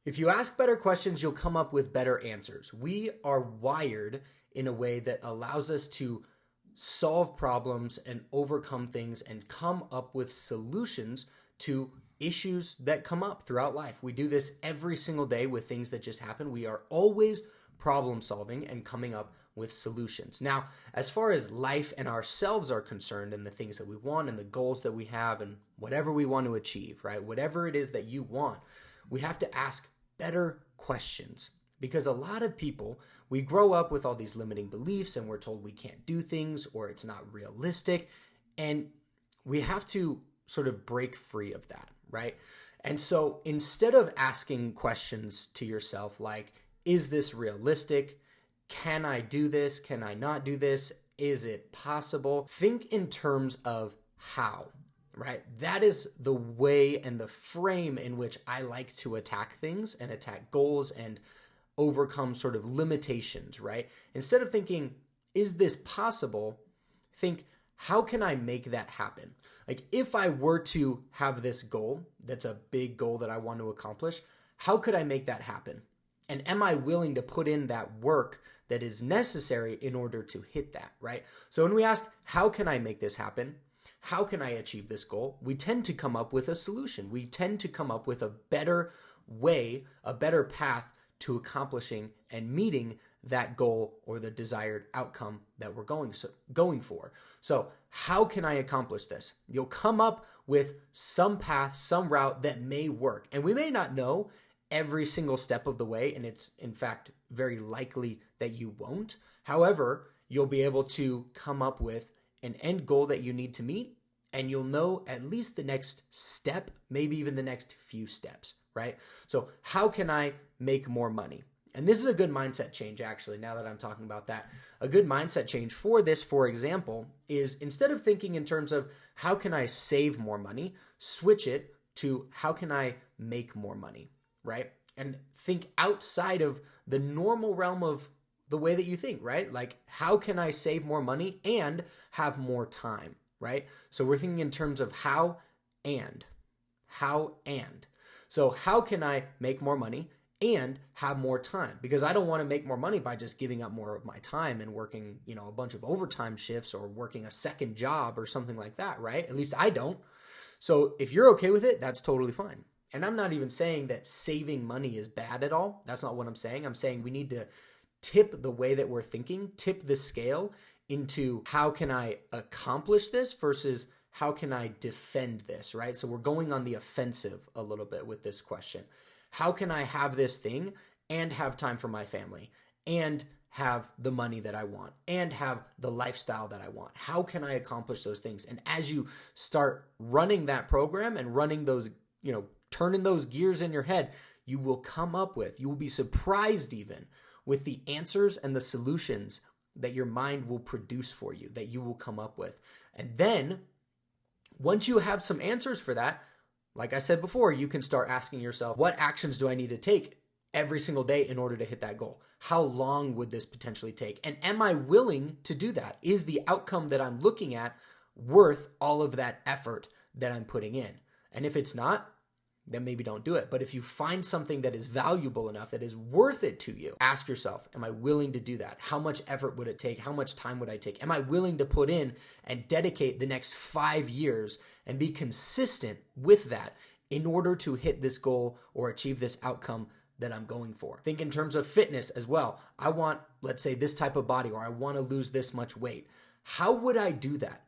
If you ask better questions, you'll come up with better answers. We are wired in a way that allows us to solve problems and overcome things and come up with solutions to issues that come up throughout life. We do this every single day with things that just happen. We are always problem solving and coming up with solutions. Now, as far as life and ourselves are concerned and the things that we want and the goals that we have and whatever we want to achieve, right? Whatever it is that you want, we have to ask better questions. Because a lot of people, we grow up with all these limiting beliefs and we're told we can't do things or it's not realistic. And we have to sort of break free of that, right? And so instead of asking questions to yourself like, is this realistic? Can I do this? Can I not do this? Is it possible? Think in terms of how, right? That is the way and the frame in which I like to attack things and attack goals and overcome sort of limitations, right? Instead of thinking, is this possible? Think, how can I make that happen? Like if I were to have this goal, that's a big goal that I want to accomplish, how could I make that happen? And am I willing to put in that work that is necessary in order to hit that, right? So when we ask, how can I make this happen? How can I achieve this goal? We tend to come up with a solution. We tend to come up with a better way, a better path to accomplishing and meeting that goal or the desired outcome that we're going for. So how can I accomplish this? You'll come up with some path, some route that may work. And we may not know every single step of the way, and it's in fact very likely that you won't. However, you'll be able to come up with an end goal that you need to meet, and you'll know at least the next step, maybe even the next few steps, right? So how can I make more money? And this is a good mindset change, actually, now that I'm talking about that. A good mindset change for this, for example, is instead of thinking in terms of how can I save more money, switch it to how can I make more money, right? And think outside of the normal realm of the way that you think, right? Like, how can I save more money and have more time, right? So we're thinking in terms of how and. So how can I make more money and have more time? Because I don't want to make more money by just giving up more of my time and working, a bunch of overtime shifts or working a second job or something like that, right? At least I don't. So if you're okay with it, that's totally fine. And I'm not even saying that saving money is bad at all. That's not what I'm saying. I'm saying we need to tip the way that we're thinking, tip the scale into how can I accomplish this versus how can I defend this, right? So we're going on the offensive a little bit with this question. How can I have this thing and have time for my family and have the money that I want and have the lifestyle that I want? How can I accomplish those things? And as you start running that program and running those, turning those gears in your head, you will be surprised even with the answers and the solutions that your mind will produce for you, that you will come up with. And then once you have some answers for that, like I said before, you can start asking yourself, what actions do I need to take every single day in order to hit that goal? How long would this potentially take? And am I willing to do that? Is the outcome that I'm looking at worth all of that effort that I'm putting in? And if it's not, then maybe don't do it. But if you find something that is valuable enough, that is worth it to you, ask yourself, am I willing to do that? How much effort would it take? How much time would I take? Am I willing to put in and dedicate the next 5 years and be consistent with that in order to hit this goal or achieve this outcome that I'm going for? Think in terms of fitness as well. I want, let's say, this type of body, or I want to lose this much weight. How would I do that?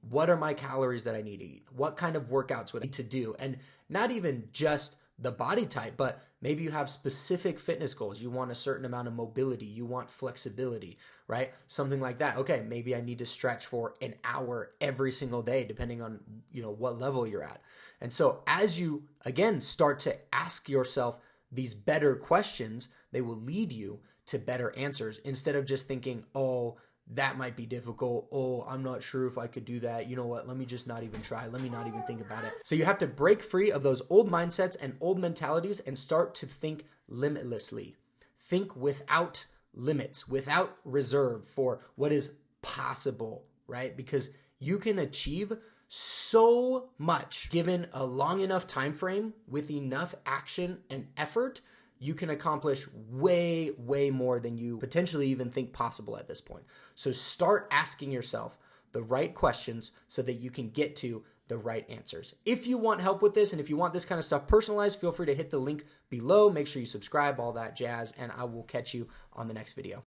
What are my calories that I need to eat? What kind of workouts would I need to do? And not even just the body type, but maybe you have specific fitness goals. You want a certain amount of mobility. You want flexibility, right? Something like that. Okay, maybe I need to stretch for an hour every single day, depending on, what level you're at. And so as you, again, start to ask yourself these better questions, they will lead you to better answers instead of just thinking, oh, that might be difficult. Oh, I'm not sure if I could do that. You know what? Let me just not even try. Let me not even think about it. So you have to break free of those old mindsets and old mentalities and start to think limitlessly. Think without limits, without reserve for what is possible, right? Because you can achieve so much given a long enough time frame with enough action and effort you can accomplish way, way more than you potentially even think possible at this point. So start asking yourself the right questions so that you can get to the right answers. If you want help with this and if you want this kind of stuff personalized, feel free to hit the link below. Make sure you subscribe, all that jazz, and I will catch you on the next video.